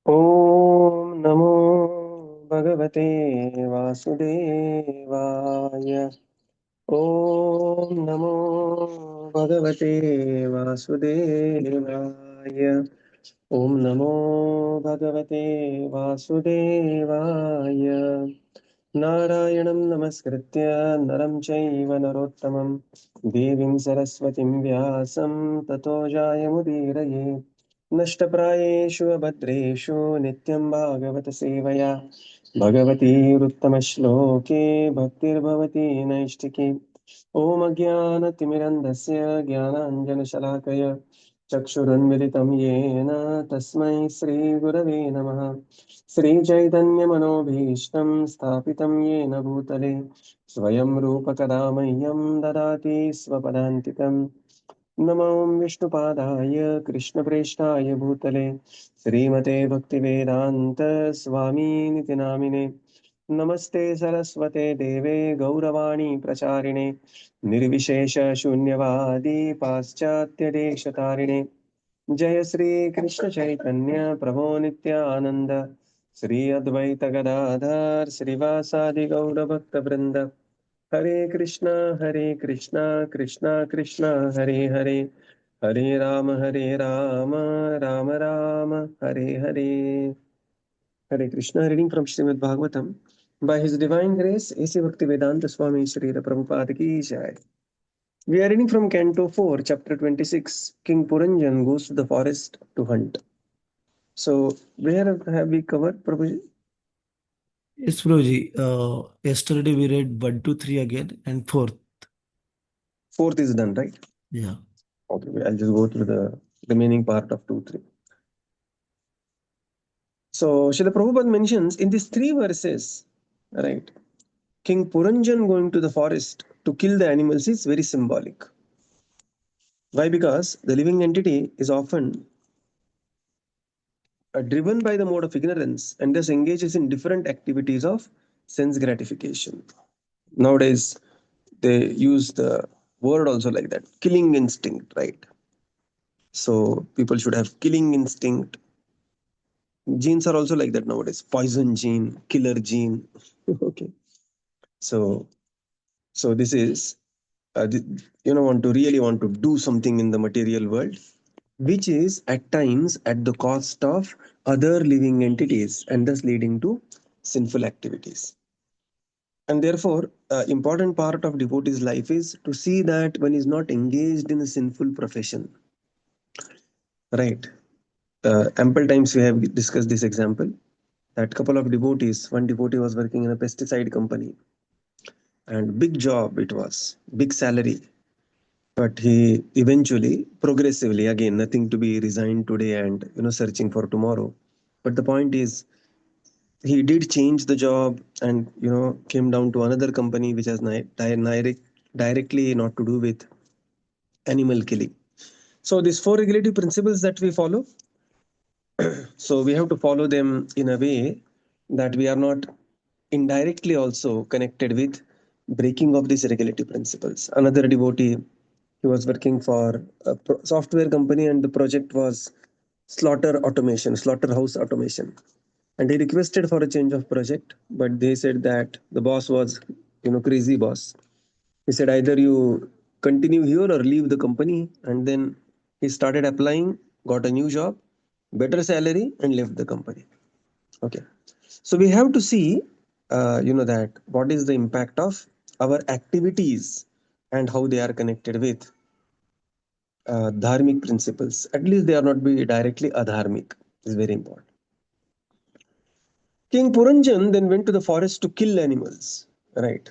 ॐ नमो भगवते वासुदेवाय। ॐ नमो भगवते वासुदेवाय। ॐ नमो भगवते वासुदेवाय। नारायणं नमस्कृत्य नरं चैव नरोत्तमं देवीं सरस्वतीं व्यासं ततो जायमुदीरये। नष्टप्रायेषु अभद्रेषु नित्यं भागवत सेवया भगवतीरुत्तमश्लोके भक्तिर्भवति नैष्टिकी। ॐ अज्ञानतिमिरन्धस्य ज्ञानाञ्जनशलाकय चक्षुरुन्मिलितं येन तस्मै श्रीगुरवे नमः। श्रीचैतन्यमनोभीष्टं स्थापितं येन भूतले स्वयं रूपकदा मह्यं ददाति स्वपदान्तिकम्। नमो विष्णुपादाय कृष्णप्रेष्ठाय भूतले श्रीमते भक्तिवेदान्त स्वामीनिति नामिने। नमस्ते सरस्वते देवे गौरवाणी प्रचारिणे निर्विशेष शून्यवादी पाश्चात्यदेशतारिणे। जय श्री कृष्ण चैतन्य प्रभो नित्यानंद श्री अद्वैत गदाधर श्रीवासादि गौर भक्त वृंद। हरे कृष्णा कृष्णा कृष्णा हरे हरे, हरे Ram Ram Ram Hare Hare. Hare Krishna, reading from Srimad Bhagavatam. By His divine grace, A.C. Bhaktivedanta Swami Srila Prabhupada ki jai. We are reading from Canto 4, Chapter 26. King Puranjan goes to the forest to hunt. So, where have we covered, Prabhuji? Yes, Prabhuji. Yesterday we read 1, 2, 3 again and fourth. Fourth is done, right? Yeah. Okay, I'll just go through the remaining part of 2, 3. So, Srila Prabhupada mentions in these 3 verses, right, King Puranjan going to the forest to kill the animals is very symbolic. Why? Because the living entity is often driven by the mode of ignorance and thus engages in different activities of sense gratification. Nowadays, they use the word also like that, killing instinct, right? So people should have killing instinct. Genes are also like that nowadays, poison gene, killer gene. Okay. So, so this is, want to really want to do something in the material world, which is at times at the cost of other living entities and thus leading to sinful activities. And therefore, important part of devotee's life is to see that one is not engaged in a sinful profession. Right. Ample times we have discussed this example that couple of devotees, one devotee was working in a pesticide company and big job it was, big salary. But he eventually, progressively, again, nothing to be resigned today and searching for tomorrow. But the point is, he did change the job and came down to another company which has directly not to do with animal killing. So these four regulative principles that we follow, so we have to follow them in a way that we are not indirectly also connected with breaking of these regulative principles. Another devotee, he was working for a software company and the project was slaughterhouse automation. And he requested for a change of project, but they said that the boss was, crazy boss. He said either you continue here or leave the company. And then he started applying, got a new job, better salary, and left the company. Okay. So we have to see, that what is the impact of our activities and how they are connected with dharmic principles. At least they are not be directly adharmic. Is very important. King Puranjan then went to the forest to kill animals. Right.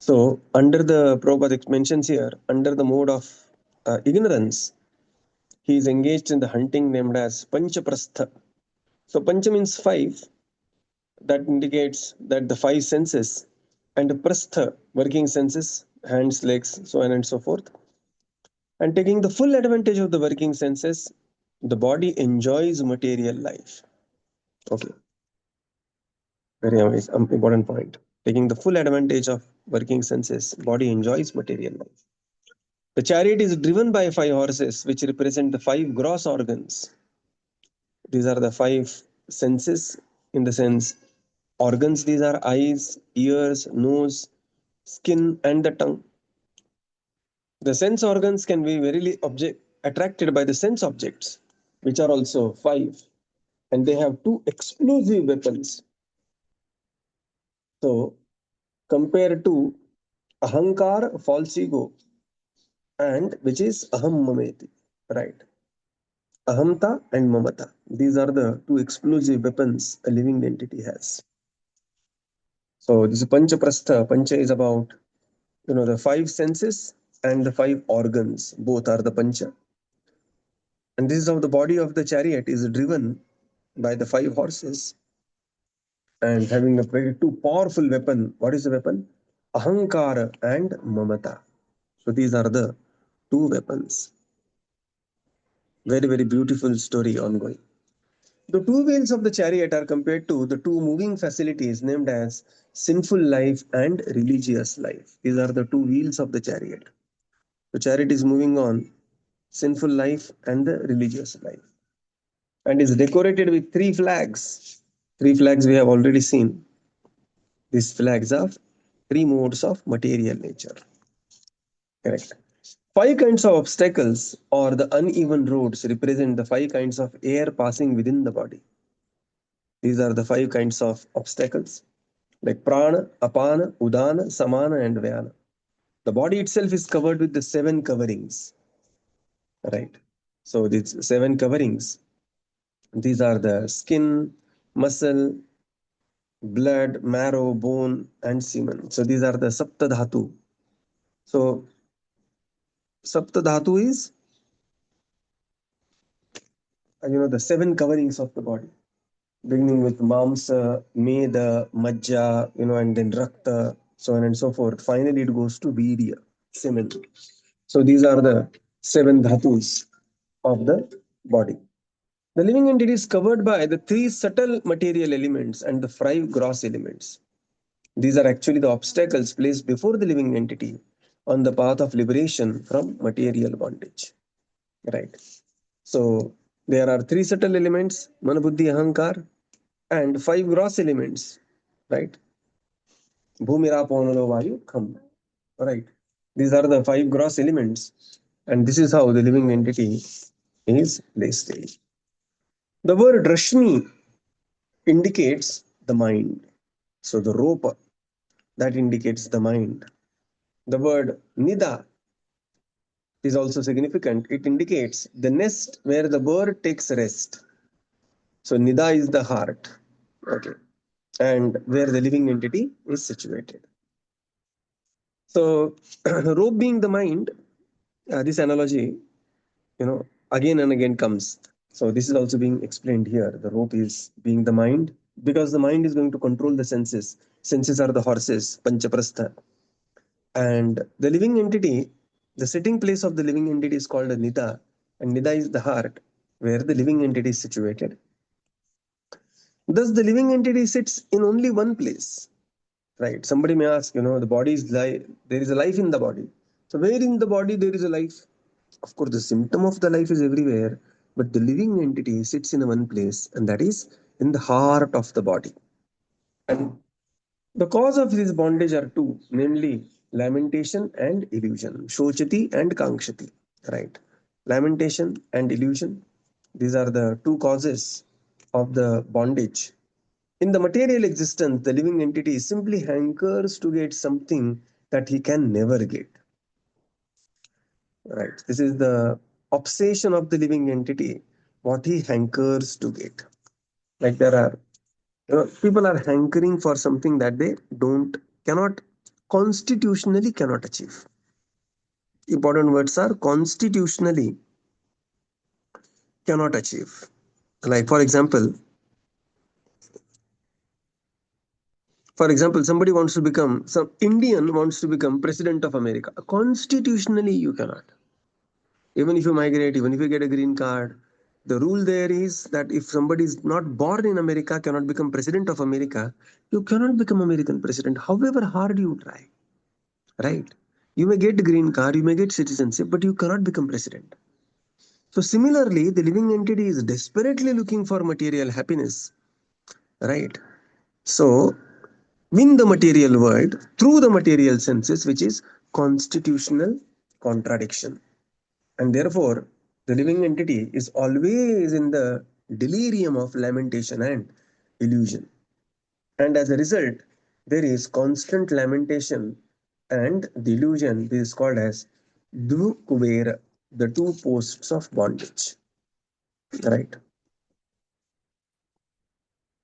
So under the Prabhupada mentions here, under the mode of ignorance, he is engaged in the hunting named as Panchaprastha. So Pancha means five. That indicates that the five senses and the Prastha, working senses, hands, legs, so on and so forth. And taking the full advantage of the working senses, the body enjoys material life. Okay, very important point. Taking the full advantage of working senses, body enjoys material life. The chariot is driven by 5 horses, which represent the 5 gross organs. These are the 5 senses in the sense organs. These are eyes, ears, nose, skin, and the tongue. The sense organs can be very attracted by the sense objects, which are also five, and they have two explosive weapons. So, compared to ahankar, false ego, and which is aham mameti, right? Ahamta and mamata. These are the two explosive weapons a living entity has. So, this is pancha prastha. Pancha is about the five senses and the five organs. Both are the pancha. And this is how the body of the chariot is driven by the five horses and having a very two powerful weapon. What is the weapon? Ahankara and Mamata. So these are the two weapons. Very, very beautiful story ongoing. The two wheels of the chariot are compared to the two moving facilities named as sinful life and religious life. These are the two wheels of the chariot. The chariot is moving on sinful life and the religious life, and is decorated with three flags. Three flags we have already seen. These flags of three modes of material nature. Correct. Five kinds of obstacles or the uneven roads represent the five kinds of air passing within the body. These are the five kinds of obstacles like prana, apana, udana, samana, and vyana. The body itself is covered with the seven coverings. Right. So these seven coverings, these are the skin, muscle, blood, marrow, bone, and semen. So these are the sapta dhatu. So sapta dhatu is the seven coverings of the body, beginning with mamsa, meda, majja, and then rakta, so on and so forth. Finally, it goes to virya, semen. So these are the seven dhatus of the body. The living entity is covered by the three subtle material elements and the five gross elements. These are actually the obstacles placed before the living entity on the path of liberation from material bondage. Right. So there are three subtle elements, mana, buddhi, ahankar, and five gross elements. Right. Bhumira, ponalo, vayu, kham. Right. These are the five gross elements, and this is how the living entity is placed in. The word Rashmi indicates the mind. So the rope that indicates the mind. The word Nida is also significant. It indicates the nest where the bird takes rest. So Nida is the heart, okay, and where the living entity is situated. So rope being the mind, this analogy, again and again comes. So this is also being explained here. The rope is being the mind because the mind is going to control the senses. Senses are the horses, panchaprastha. And the living entity, the sitting place of the living entity is called a Nida, and Nida is the heart where the living entity is situated. Thus, the living entity sits in only one place, right? Somebody may ask, the body is life, there is a life in the body. So, where in the body there is a life? Of course, the symptom of the life is everywhere, but the living entity sits in one place, and that is in the heart of the body. And the cause of this bondage are two, namely lamentation and illusion, shochati and kankshati, right? Lamentation and illusion, these are the two causes of the bondage. In the material existence, the living entity simply hankers to get something that he can never get, right? This is the obsession of the living entity, what he hankers to get. Like there are people are hankering for something that they cannot constitutionally cannot achieve. Important words are constitutionally cannot achieve. Like for example, somebody wants to become some Indian wants to become president of America. Constitutionally, you cannot. Even if you migrate, even if you get a green card, the rule there is that if somebody is not born in America, cannot become president of America, you cannot become American president, however hard you try. Right? You may get green card, you may get citizenship, but you cannot become president. So similarly, the living entity is desperately looking for material happiness, right? So, in the material world, through the material senses, which is constitutional contradiction. And therefore, the living entity is always in the delirium of lamentation and illusion. And as a result, there is constant lamentation and delusion. This is called as Dvukuvera, the two posts of bondage. Right.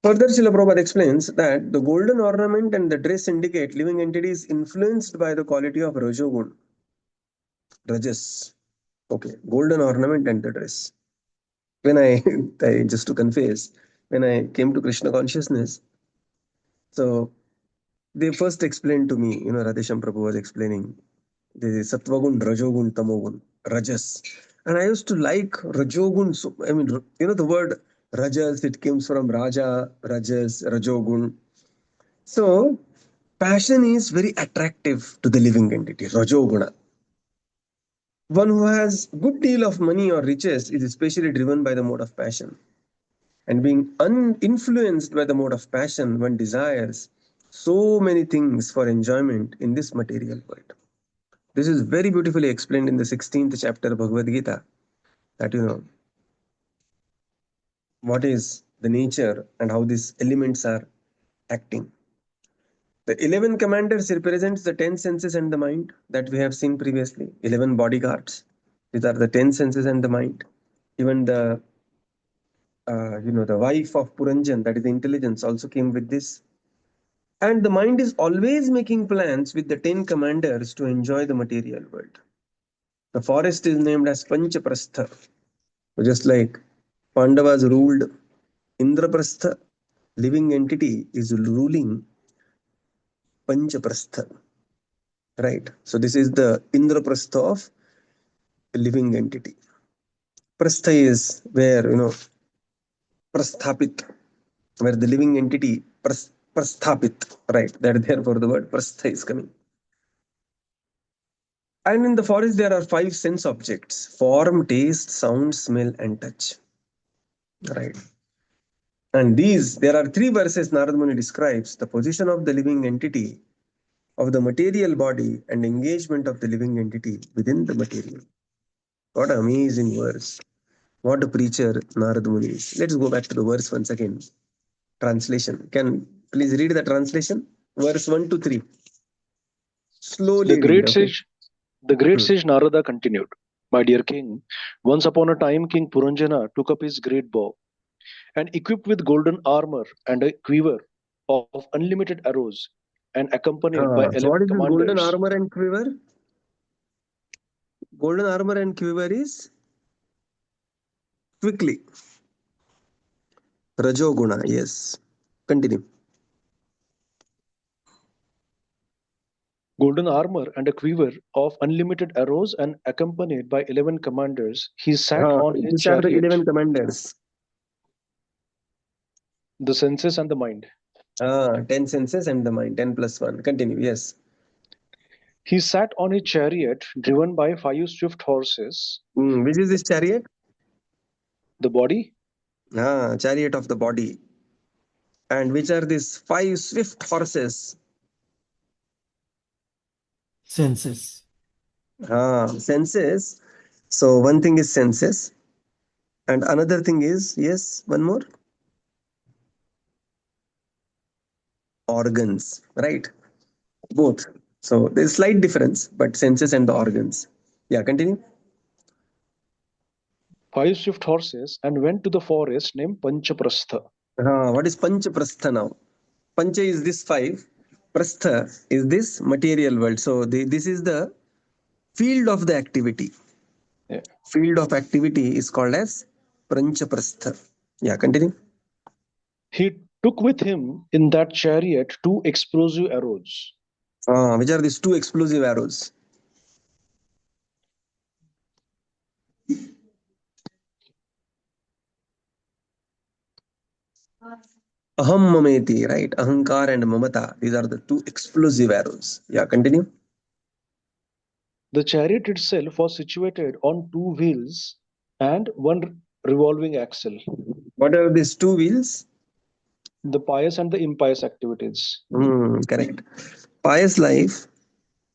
Further, Srila Prabhupada explains that the golden ornament and the dress indicate living entities influenced by the quality of Rajogun, Rajas. Okay, golden ornament and the dress. When I just to confess, when I came to Krishna consciousness, so they first explained to me, Radhesham Prabhu was explaining the Sattvagun, Rajogun, Tamogun, Rajas. And I used to like Rajogun. So, I mean, the word Rajas, it comes from Raja, Rajas, Rajogun. So, passion is very attractive to the living entity, Rajoguna. One who has good deal of money or riches is especially driven by the mode of passion. And being uninfluenced by the mode of passion, one desires so many things for enjoyment in this material world. This is very beautifully explained in the 16th chapter of Bhagavad Gita, that what is the nature and how these elements are acting. The 11 commanders represents the 10 senses and the mind that we have seen previously. 11 bodyguards. These are the 10 senses and the mind. Even the wife of Puranjan, that is the intelligence, also came with this. And the mind is always making plans with the 10 commanders to enjoy the material world. The forest is named as Panchaprastha. Just like Pandavas ruled Indraprastha, living entity is ruling Panchaprastha. Right. So this is the Indraprastha of a living entity. Prastha is where, Prasthapit, where the living entity, Prasthapit, right. That therefore the word Prastha is coming. And in the forest, there are 5 sense objects: form, taste, sound, smell, and touch. Right. And there are 3 verses Narad Muni describes the position of the living entity, of the material body, and engagement of the living entity within the material. What an amazing verse. What a preacher Narad Muni is. Let's go back to the verse once again. Translation. Can please read the translation? Verse 1 to 3. The Slowly read, great okay? sage, the great Hmm. sage Narada continued, "My dear king, once upon a time King Puranjana took up his great bow, and equipped with golden armor and a quiver of unlimited arrows, and accompanied by So 11 what is this golden commanders, armor and quiver? Golden armor and quiver is quickly. Rajoguna, yes. Continue. golden armor and a quiver of unlimited arrows, and accompanied by 11 commanders, he sat on his Which are the chariot, 11 commanders? the senses and the mind. 10 senses and the mind. 10 plus 1. Continue, yes. He sat on his chariot, driven by 5 swift horses. Which is this chariot? The body, Chariot of the body. And which are these 5 swift horses? Senses. Senses. So one thing is senses. And another thing is, yes, one more. Organs, right? Both. So there's slight difference, but senses and the organs. Yeah, continue. 5 swift horses, and went to the forest named Panchaprastha. What is Panchaprastha now? Pancha is this 5. Prastha is this material world. So this is the field of the activity. Yeah. Field of activity is called as Panchaprastha. Yeah, continue. He took with him in that chariot 2 explosive arrows. Which are these 2 explosive arrows? Aham mameti, right? Ahankar and mamata. These are the 2 explosive arrows. Yeah, continue. The chariot itself was situated on 2 wheels and one revolving axle. What are these 2 wheels? The pious and the impious activities. Correct. Pious life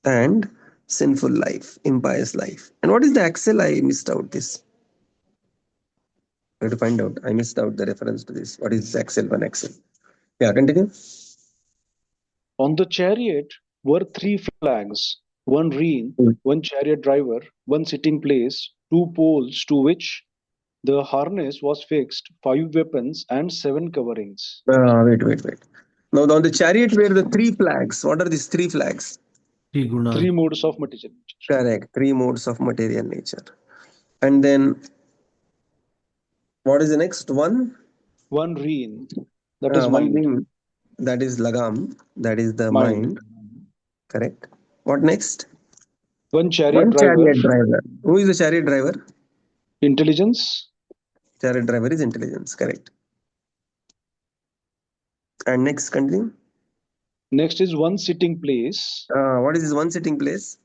and sinful life, impious life. And what is the axle? I missed out this. I have to find out. I missed out the reference to this. What is axle, one axle? Yeah, continue. On the chariot were three flags, one rein, Mm. one chariot driver, one sitting place, two poles to which the harness was fixed, five weapons, and seven coverings. Wait. Now, on the chariot were the three flags. What are these three flags? Three Three gunas. modes of material nature. Correct. Three modes of material nature. And then, what is the next one? One rein, that is One mind. ring. That is lagam. That is the Mind. mind. Correct. What next? One chariot One driver, chariot driver. Who is the chariot driver? intelligence. Chariot driver is intelligence. Correct. And next, continue. Next is one sitting place, What is this one sitting place?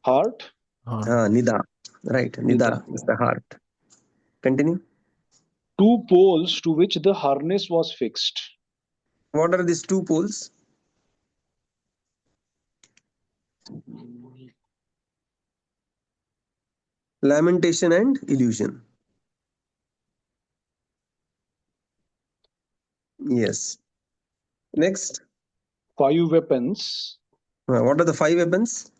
heart. Nida. Right. Nida is the heart. Continue. Two poles to which the harness was fixed. What are these two poles? Lamentation and illusion. Yes. Next. Five weapons. What are the five weapons?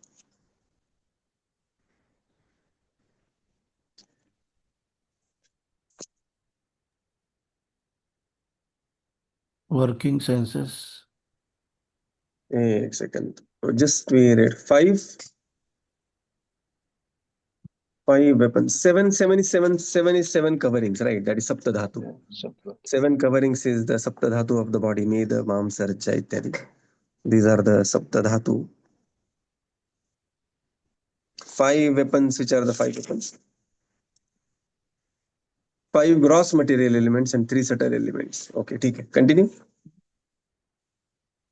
Working senses. A second. Just wait. Five weapons. Seven is seven coverings, right? That is Saptadhatu. Seven coverings is the Saptadhatu of the body. Meda, Mamsa, Raja, ityadi. These are the Saptadhatu. Five weapons. Which are the five weapons? Five gross material elements and three subtle elements. Okay, okay. Continue.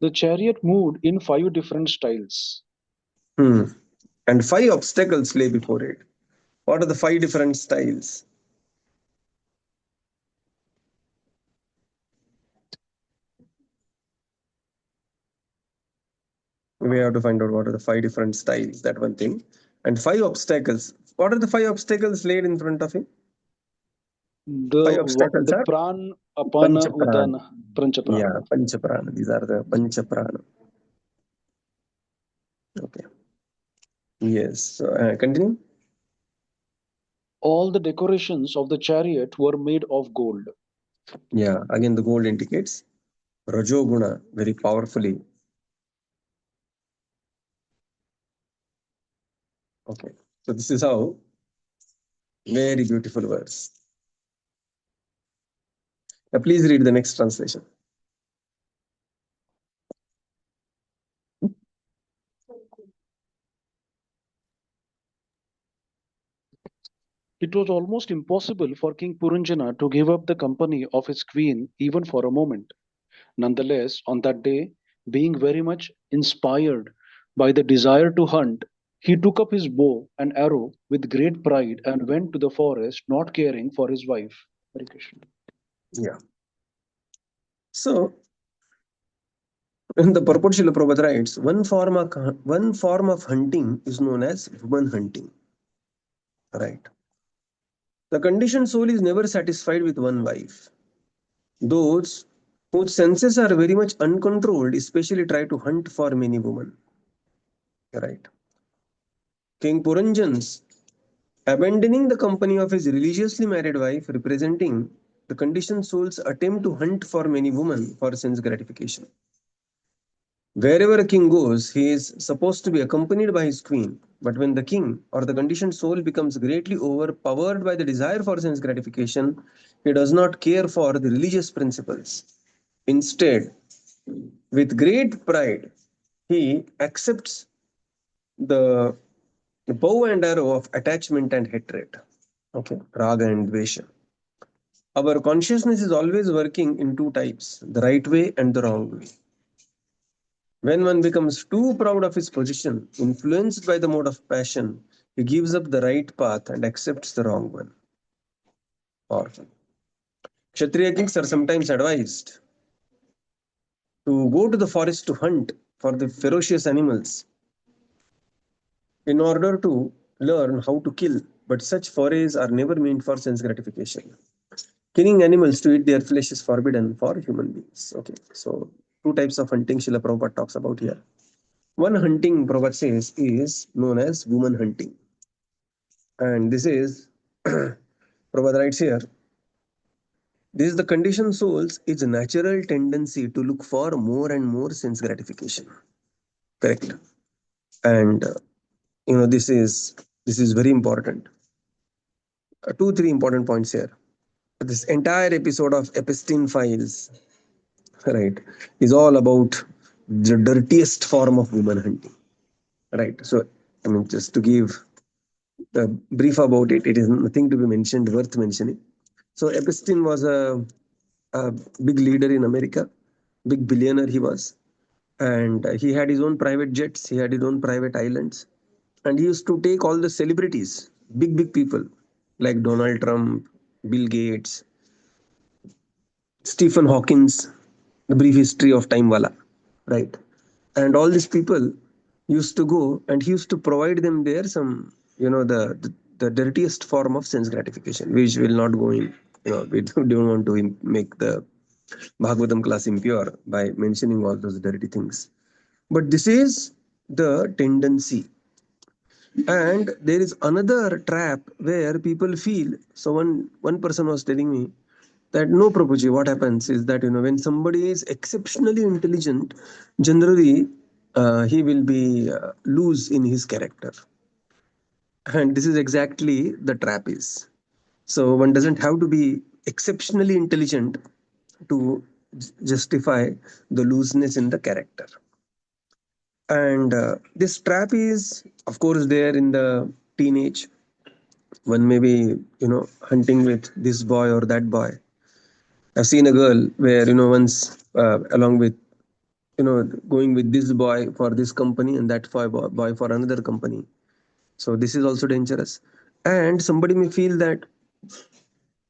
The chariot moved in five different styles. And five obstacles lay before it. What are the five different styles? We have to find out what are the five different styles, that one thing. And five obstacles. What are the five obstacles laid in front of him? Five obstacles The are pran, apana, Panchaprana. udana, pranchaprana. Yeah, Panchaprana. These are the Panchaprana. Okay. Yes. So, continue. All the decorations of the chariot were made of gold. Yeah. Again, the gold indicates Rajoguna very powerfully. Okay. So this is how. Very beautiful verse. Please read the next translation. It was almost impossible for King Puranjana to give up the company of his queen even for a moment. Nonetheless, on that day, being very much inspired by the desire to hunt, he took up his bow and arrow with great pride and went to the forest, not caring for his wife. Hare Krishna. Yeah. So, in the purport Srila Prabhupada writes, one form of hunting is known as woman hunting. Right. The conditioned soul is never satisfied with one wife. Those whose senses are very much uncontrolled especially try to hunt for many women. Right. King Puranjan's abandoning the company of his religiously married wife representing the conditioned soul's attempt to hunt for many women for sense gratification. Wherever a king goes, he is supposed to be accompanied by his queen. But when the king or the conditioned soul becomes greatly overpowered by the desire for sense gratification, he does not care for the religious principles. Instead, with great pride, he accepts the bow and arrow of attachment and hatred. Okay, raga and dvesha. Our consciousness is always working in two types, the right way and the wrong way. When one becomes too proud of his position, influenced by the mode of passion, he gives up the right path and accepts the wrong one. Powerful. Kshatriya kings are sometimes advised to go to the forest to hunt for the ferocious animals in order to learn how to kill. But such forays are never meant for sense gratification. Killing animals to eat their flesh is forbidden for human beings. Okay, so two types of hunting Srila Prabhupada talks about here. One hunting, Prabhupada says, is known as woman hunting. And this is, Prabhupada writes here, this is the conditioned soul's its natural tendency to look for more and more sense gratification. Correct. And this is very important. Two, three important points here. This entire episode of Epstein Files, right, is all about the dirtiest form of woman hunting. Right. So, I mean, just to give the brief about it, it is nothing to be mentioned, worth mentioning. So, Epstein was a big leader in America, big billionaire he was, and he had his own private jets, he had his own private islands, and he used to take all the celebrities, big people like Donald Trump, Bill Gates, Stephen Hawkins, the brief history of time wala, right? And all these people used to go and he used to provide them there some, the dirtiest form of sense gratification, which will not go in. We don't want to make the Bhagavatam class impure by mentioning all those dirty things. But this is the tendency. And there is another trap where people feel. So one person was telling me that no, Prabhuji, what happens is that when somebody is exceptionally intelligent, generally he will be loose in his character, and this is exactly the trap is. So one doesn't have to be exceptionally intelligent to justify the looseness in the character. And this trap is, of course, there in the teenage. One may be, hunting with this boy or that boy. I've seen a girl where, once along with, going with this boy for this company and that boy for another company. So this is also dangerous. And somebody may feel that,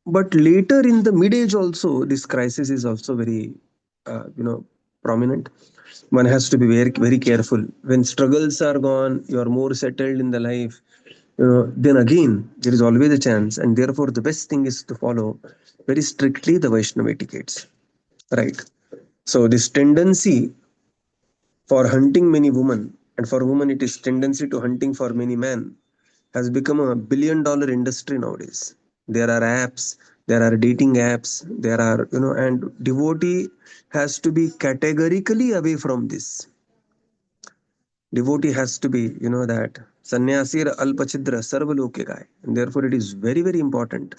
but later in the mid age also, this crisis is also very, prominent. One has to be very, very careful. When struggles are gone, you are more settled in the life. Then again, there is always a chance, and therefore the best thing is to follow very strictly the Vaishnava etiquettes, right? So this tendency for hunting many women, and for women it is tendency to hunting for many men, has become a billion-dollar industry nowadays. There are apps, there are dating apps, there are, and devotee has to be categorically away from this. Devotee has to be, that sannyasir alpachidra sarvaloke gaya. And therefore it is very, very important.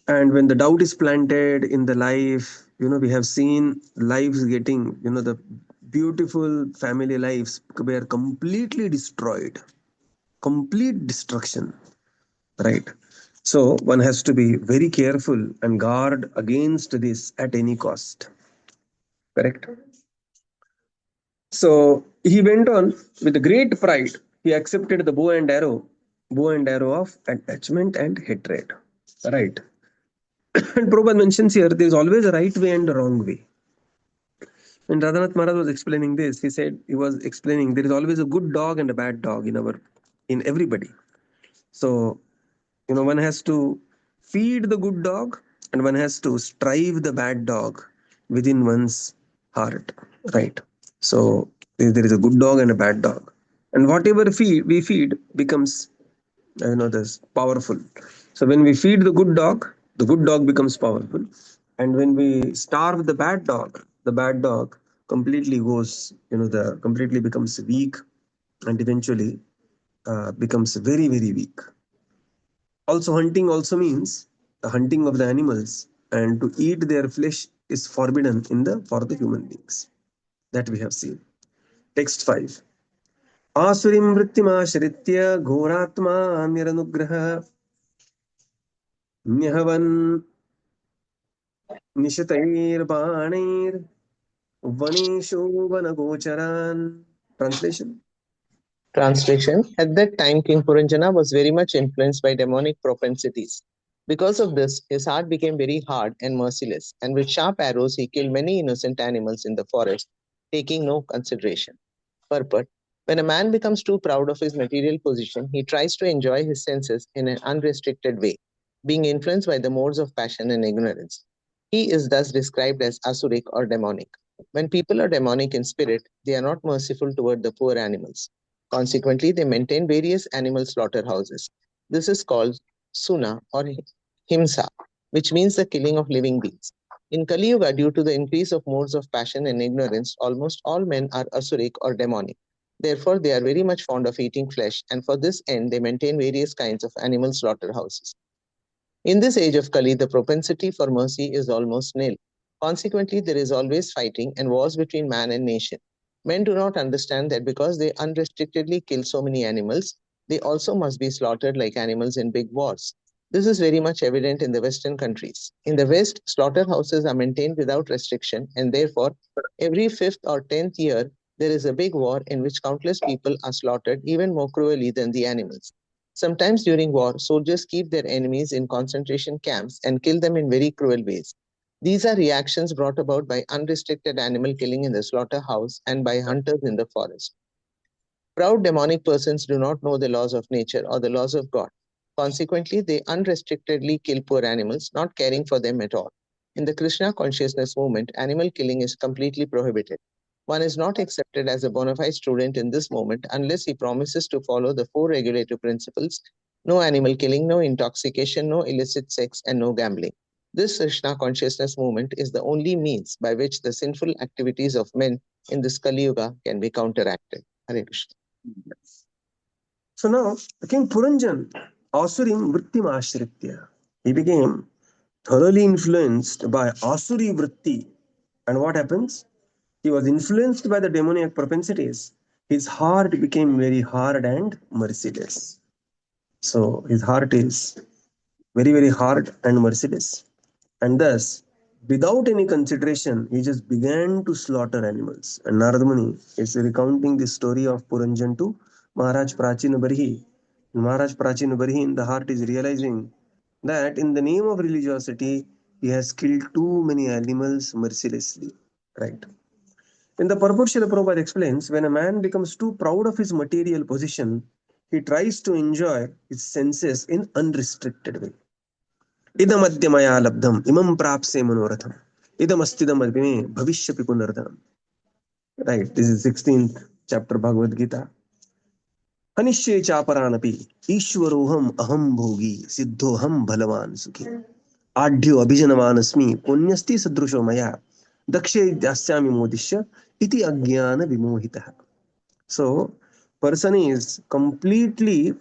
And when the doubt is planted in the life, we have seen lives getting, the beautiful family lives were completely destroyed, complete destruction, right? So one has to be very careful and guard against this at any cost, correct? So he went on with great pride. He accepted the bow and arrow of attachment and hatred, right? And Prabhupada mentions here there is always a right way and a wrong way. When Radhanath Maharaj was explaining this, he was explaining there is always a good dog and a bad dog in everybody. So one has to feed the good dog and one has to strive the bad dog within one's heart, right? So there is a good dog and a bad dog, and whatever we feed becomes this powerful. So when we feed the good dog becomes powerful, and when we starve the bad dog completely goes, the completely becomes weak, and eventually becomes very, very weak. Also, hunting also means the hunting of the animals, and to eat their flesh is forbidden for the human beings. That we have seen. Text 5. Asurim vrittimashritya ghoratma niranugraha nyahavan nishatair banir vanishu vanagocharan. Translation. Translation. At that time, King Puranjana was very much influenced by demonic propensities. Because of this, his heart became very hard and merciless, and with sharp arrows he killed many innocent animals in the forest, taking no consideration. Purport: when a man becomes too proud of his material position, he tries to enjoy his senses in an unrestricted way, being influenced by the modes of passion and ignorance. He is thus described as asuric or demonic. When people are demonic in spirit, they are not merciful toward the poor animals. Consequently, they maintain various animal slaughterhouses. This is called suna or himsa, which means the killing of living beings. In Kali Yuga, due to the increase of modes of passion and ignorance, almost all men are asuric or demonic. Therefore, they are very much fond of eating flesh, and for this end, they maintain various kinds of animal slaughterhouses. In this age of Kali, the propensity for mercy is almost nil. Consequently, there is always fighting and wars between man and nation. Men do not understand that because they unrestrictedly kill so many animals, they also must be slaughtered like animals in big wars. This is very much evident in the Western countries. In the West, slaughterhouses are maintained without restriction, and therefore, every fifth or 10th year, there is a big war in which countless people are slaughtered even more cruelly than the animals. Sometimes during war, soldiers keep their enemies in concentration camps and kill them in very cruel ways. These are reactions brought about by unrestricted animal killing in the slaughterhouse and by hunters in the forest. Proud demonic persons do not know the laws of nature or the laws of God. Consequently, they unrestrictedly kill poor animals, not caring for them at all. In the Krishna consciousness movement, animal killing is completely prohibited. One is not accepted as a bona fide student in this movement unless he promises to follow the four regulative principles: no animal killing, no intoxication, no illicit sex, and no gambling. This Krishna consciousness movement is the only means by which the sinful activities of men in this Kali Yuga can be counteracted. Hare Krishna. So now, King Puranjan, Asurim Vrittim Ashritya, he became thoroughly influenced by Asuri Vritti. And what happens? He was influenced by the demoniac propensities. His heart became very hard and merciless. So his heart is very, very hard and merciless. And thus, without any consideration, he just began to slaughter animals. And Narad Muni is recounting the story of Puranjan to Maharaj Prachina Barhi. Maharaj Prachina Barhi in the heart is realizing that in the name of religiosity, he has killed too many animals mercilessly. Right. In the purport, Srila Prabhupada explains when a man becomes too proud of his material position, he tries to enjoy his senses in unrestricted way. इदमद्य मया लब्धम इमं प्राप्से मनोरथम इदमस्तिदमग्ने भविष्यपि पुनर्धनम. Right, this is 16th chapter Bhagavad Gita. हनिष्ये चापरानपि ईश्वरोहम अहम भोगी सिद्धोहम बलवान सुखी आढ्यो अभिजनवानस्मि पुण्यस्ति सदृशो मया दक्षे दास्यामि मोदिष्य इति अज्ञान विमोहितः. So person is completely,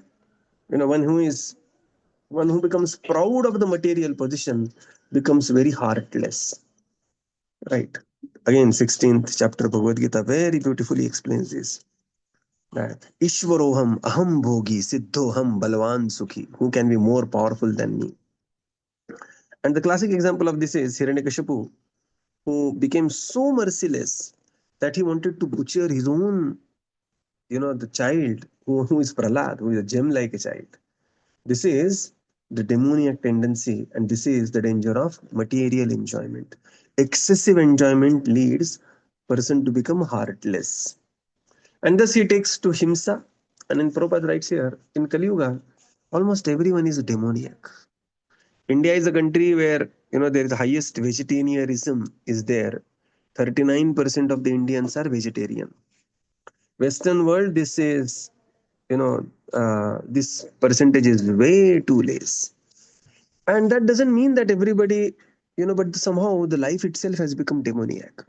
one who becomes proud of the material position becomes very heartless. Right. Again, 16th chapter Bhagavad Gita very beautifully explains this. That Ishwaroham aham bhogi siddhoham balwan sukhi. Who can be more powerful than me? And the classic example of this is Hiranyakashipu, who became so merciless that he wanted to butcher his own, the child who is Prahlad, who is a gem like a child. This is the demoniac tendency, and this is the danger of material enjoyment. Excessive enjoyment leads person to become heartless, and thus he takes to himsa. And in Prabhupada writes here, in Kali Yuga, almost everyone is demoniac. India is a country where there is the highest vegetarianism is there. 39% of the Indians are vegetarian. Western world, this is this percentage is way too less. And that doesn't mean that everybody, but somehow the life itself has become demoniac.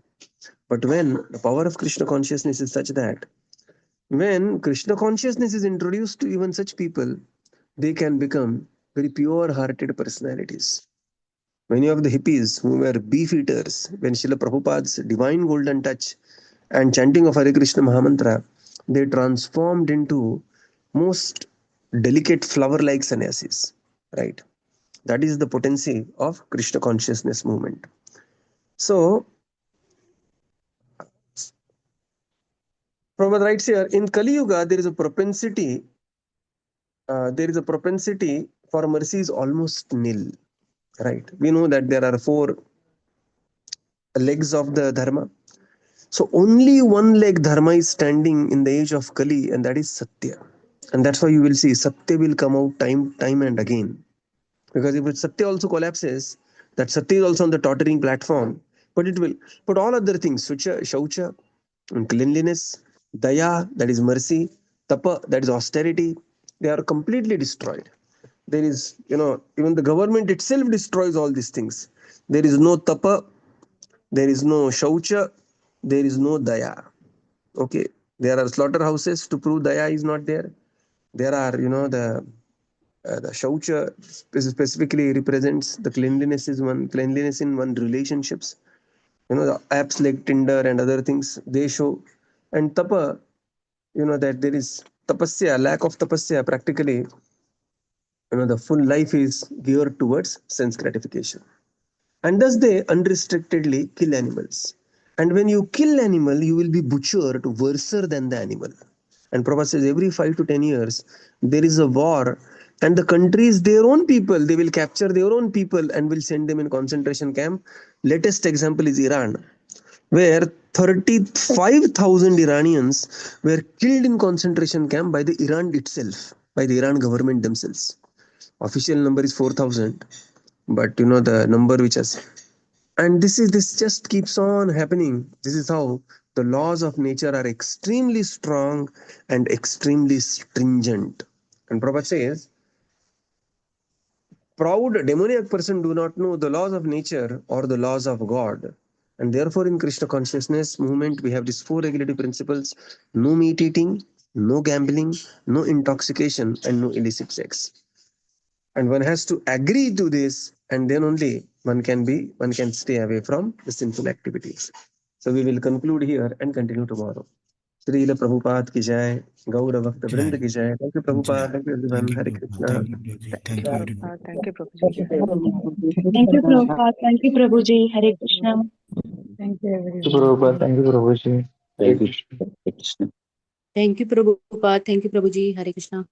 But when the power of Krishna consciousness is such that when Krishna consciousness is introduced to even such people, they can become very pure hearted personalities. Many of the hippies who were beef eaters, when Srila Prabhupada's divine golden touch and chanting of Hare Krishna Mahamantra, they transformed into most delicate flower-like sannyasis, right? That is the potency of Krishna consciousness movement. So, Prabhupada writes here, in Kali Yuga, there is a propensity for mercy is almost nil, right? We know that there are 4 legs of the dharma. So only one leg dharma is standing in the age of Kali, and that is Satya. And that's why you will see Satya will come out time and again. Because if Satya also collapses, that Satya is also on the tottering platform, but it will. But all other things, Sucha, Shaucha, and cleanliness, Daya, that is mercy, Tapa, that is austerity, they are completely destroyed. There is, even the government itself destroys all these things. There is no Tapa, there is no Shaucha, there is no Daya. Okay, there are slaughterhouses to prove Daya is not there. There are, the Shaucha specifically represents the cleanliness in one relationships. The apps like Tinder and other things, they show. And Tapa, that there is tapasya, lack of tapasya, practically, the full life is geared towards sense gratification. And thus they unrestrictedly kill animals. And when you kill animal, you will be butchered worse than the animal. And Prabhupada says every 5 to 10 years, there is a war, and the countries, their own people, they will capture their own people and will send them in concentration camp. Latest example is Iran, where 35,000 Iranians were killed in concentration camp by the Iran itself, by the Iran government themselves. Official number is 4,000, but the number which has, and this just keeps on happening. This is how the laws of nature are extremely strong and extremely stringent. And Prabhupada says, proud demoniac person do not know the laws of nature or the laws of God. And therefore in Krishna consciousness movement, we have these 4 regulative principles: no meat eating, no gambling, no intoxication, and no illicit sex. And one has to agree to this, and then only one can stay away from the sinful activities. So we will conclude here and continue tomorrow. Srila Prabhupada ki jai, Gaura Bhakta Vrinda ki jai. Thank you, Prabhupada. Thank you, everyone. Hare Krishna. Thank you, everyone. Thank you, Prabhuji. Thank you, Prabhupada. Thank you, Prabhuji. Hare Krishna. Thank you, everyone. Prabhupada, thank you, Prabhuji. Hare Krishna. Thank you, Prabhupada. Thank you, Prabhuji. Hare Krishna.